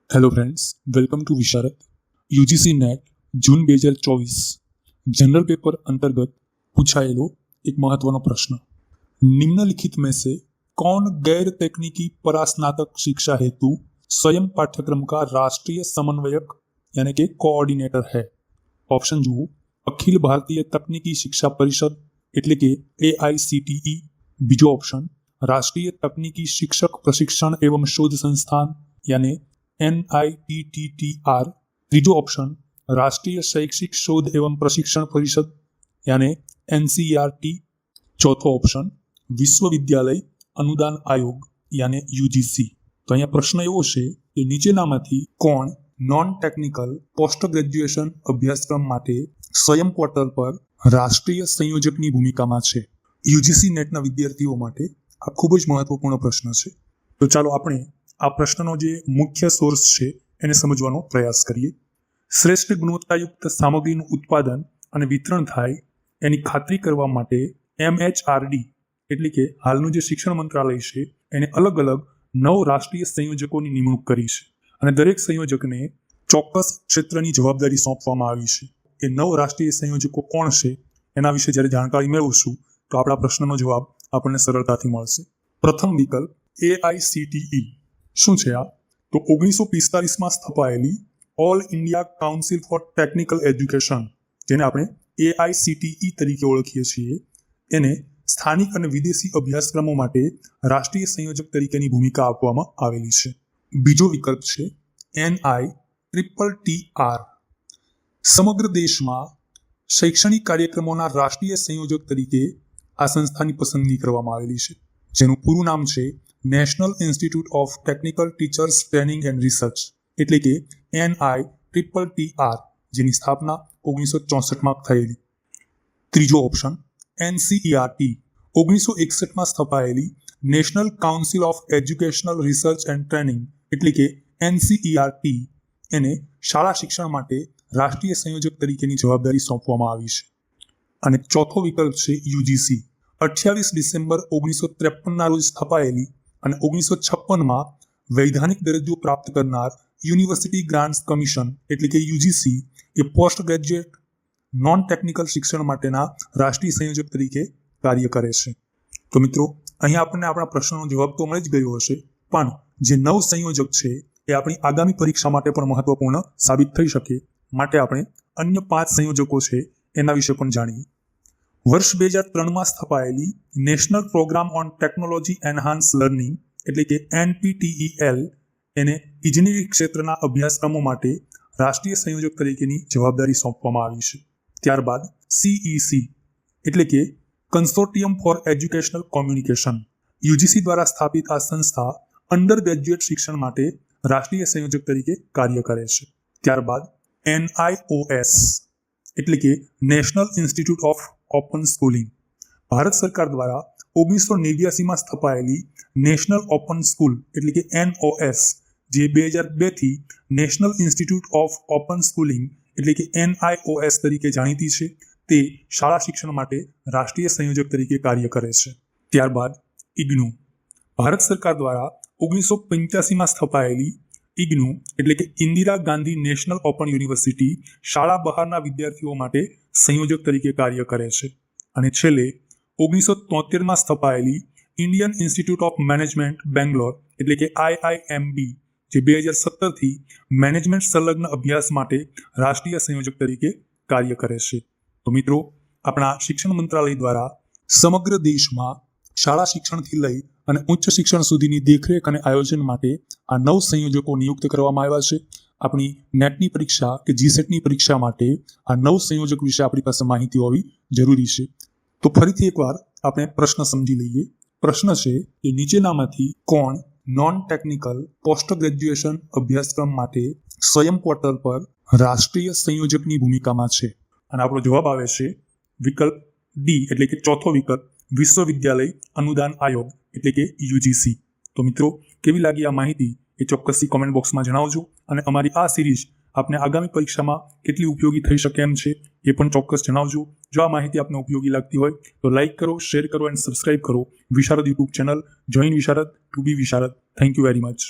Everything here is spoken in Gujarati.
Hello friends, welcome to Visharad. UGC net June 2024 general paper अंतर्गत पूछाएलो एक महत्वनो प्रश्न। निम्नलिखित में से कौन गैर तकनीकी परास्नातक शिक्षा हेतु स्वयं पाठ्यक्रम का राष्ट्रीय समन्वयक यानी कि कोऑर्डिनेटर है? ऑप्शन जुओ। अखिल भारतीय तकनीकी शिक्षा परिषद एटले के AICTE। बीजो ऑप्शन राष्ट्रीय तकनीकी शिक्षक प्रशिक्षण एवं शोध संस्थान यानी NITTTR। तीजो ऑप्शन राष्ट्रीय शैक्षिक शोध एवं प्रशिक्षण परिषद यानी NCERT। चौथो ऑप्शन विश्वविद्यालय अनुदान आयोग यानी UGC। तो अहींया प्रश्न एवो छे के नीचेनामांथी कोण नॉन टेक्निकल पोस्ट ग्रेज्युएशन अभ्यासक्रम माटे स्वयं पोर्टल पर राष्ट्रीय संयोजकनी भूमिकामां छे? UGC नेटना विद्यार्थीओ माटे आ खूब ज महत्वपूर्ण प्रश्न छे। तो चालो आपणे आ प्रश्ननो जे मुख्य सोर्स छे एने समजવાનો प्रयास करीए। श्रेष्ठ गुणवत्तायुक्त सामग्रीનું ઉત્પાદન અને વિતરણ થાય એની ખાતરી કરવા માટે MHRD એટલે કે હાલનું જે શિક્ષણ મંત્રાલય છે એને અલગ અલગ 9 રાષ્ટ્રીય સંયોજકોની નિમણૂક કરી છે અને દરેક સંયોજકને ચોક્કસ ક્ષેત્રની જવાબદારી સોંપવામાં આવી છે। એ 9 રાષ્ટ્રીય સંયોજકો કોણ છે એના વિશે જ્યારે જાણકારી મેળવશું તો આપણા પ્રશ્નનો જવાબ આપણને સરળતાથી મળશે। પ્રથમ વિકલ્પ AICTE શું છે આ? તો 1945માં સ્થપાયેલી all India council for technical education जेने आपणे AICTE तरीके ओळखीए छीए एने स्थानिक अने विदेशी अभ्यासक्रमों माटे राष्ट्रीय संयोजक तरीकेनी भूमिका आपवामां आवेली छे। बीजो विकल्प छे NITTTR। समग्र देशमां शैक्षणिक कार्यक्रमोना राष्ट्रीय संयोजक तरीके आ संस्थानी पसंदगी करवामां आवेली छे, जेनुं पूरुं नाम छे national institute of technical teachers training and research એટલે કે NITTTR, જેની સ્થાપના 1964માં થયેલી। ત્રીજો ઓપ્શન NCERT 1961માં સ્થપાયેલી national council of educational research and training એટલે કે NCERT એને શાળા શિક્ષણ માટે રાષ્ટ્રીય સંયોજક તરીકેની જવાબદારી સોંપવામાં આવી છે। અને ચોથો વિકલ્પ છે UGC 28 ડિસેમ્બર 1953ના રોજ સ્થપાયેલી અને 1956માં વૈધાનિક દરજ્જો પ્રાપ્ત કરનાર યુનિવર્સિટી ગ્રાન્ટ્સ કમિશન એટલે કે UGC એ પોસ્ટ ગ્રેજ્યુએટ નોન ટેકનિકલ શિક્ષણ માટેના રાષ્ટ્રીય સંયોજક તરીકે કાર્ય કરે છે। તો મિત્રો અહીંયા આપણને આપણા પ્રશ્નનો જવાબ તો મળી જ ગયો હશે, પણ જે 9 સંયોજક છે એ આપણી આગામી પરીક્ષા માટે પણ મહત્વપૂર્ણ સાબિત થઈ શકે, માટે આપણે અન્ય 5 સંયોજકો છે એના વિશે પણ જાણીએ। વર્ષ 2003માં સ્થપાયેલી national programme on technology enhance learning એટલે કે NPTEL એને ઇજનેરી ક્ષેત્રના અભ્યાસક્રમો માટે રાષ્ટ્રીય સંયોજક તરીકેની જવાબદારી સોંપવામાં આવી છે। ત્યારબાદ CEC એટલે કે consortium for educational communication UGC દ્વારા સ્થાપિત આ સંસ્થા અંડર ગ્રેજ્યુએટ શિક્ષણ માટે રાષ્ટ્રીય સંયોજક તરીકે કાર્ય કરે છે। ત્યારબાદ NIOS એટલે કે national institute of open schooling Bharat સરકાર દ્વારા 1989માં સ્થપાયેલી નેશનલ ઓપન સ્કૂલ એટલે કે NOS જે 2002થી national institute of open schooling એટલે કે NIOS તરીકે જાણીતી છે, તે શાળા શિક્ષણ માટે રાષ્ટ્રીય સંયોજક તરીકે કાર્ય કરે છે। ત્યારબાદ IGNOU ભારત સરકાર દ્વારા 1985માં સ્થપાયેલી IGNOU એટલે કે Indira Gandhi national open university શાળા બહારના વિદ્યાર્થીઓ માટે સંયોજક તરીકે કાર્ય કરે છે। અને છેલ્લે 1973માં સ્થપાયેલી Indian institute of management Bangalore એટલે કે IIMB જે 2017થી મેનેજમેન્ટ સંલગ્ન અભ્યાસ માટે રાષ્ટ્રીય સંયોજક તરીકે કાર્ય કરે છે। તો મિત્રો આપણા શિક્ષણ મંત્રાલય દ્વારા સમગ્ર દેશમાં શાળા શિક્ષણથી લઈ અને ઉચ્ચ શિક્ષણ સુધીની દેખરેખ અને આયોજન માટે આ 9 સંયોજકો નિયુક્ત કરવામાં આવ્યા છે। આપણી નેટની પરીક્ષા કે GSETની પરીક્ષા માટે આ 9 સંયોજક વિશે આપણી પાસે માહિતી હોવી જરૂરી છે। તો ફરીથી એકવાર આપણે પ્રશ્ન સમજી લઈએ। પ્રશ્ન છે કે નીચેનામાંથી કોણ નોન ટેકનિકલ પોસ્ટ ગ્રેજ્યુએશન અભ્યાસક્રમ માટે સ્વયં પોર્ટલ પર રાષ્ટ્રીય સંયોજકની ભૂમિકામાં છે? અને આપણો જવાબ આવે છે વિકલ્પ ડી એટલે કે ચોથો વિકલ્પ વિશ્વવિદ્યાલય અનુદાન આયોગ એટલે કે UGC। તો મિત્રો કેવી લાગી આ માહિતી એ ચોક્કસથી કોમેન્ટ બોક્સમાં જણાવજો અને અમારી આ સિરીઝ આપને આગામી પરીક્ષામાં કેટલી ઉપયોગી થઈ શકે એમ છે એ પણ ચોક્કસ જણાવજો। જો આ માહિતી આપને ઉપયોગી લાગતી હોય તો લાઇક કરો, શેર કરો એન્ડ સબસ્ક્રાઇબ કરો Visharad YouTube channel. Join Visharad to be Visharad. Thank you very much.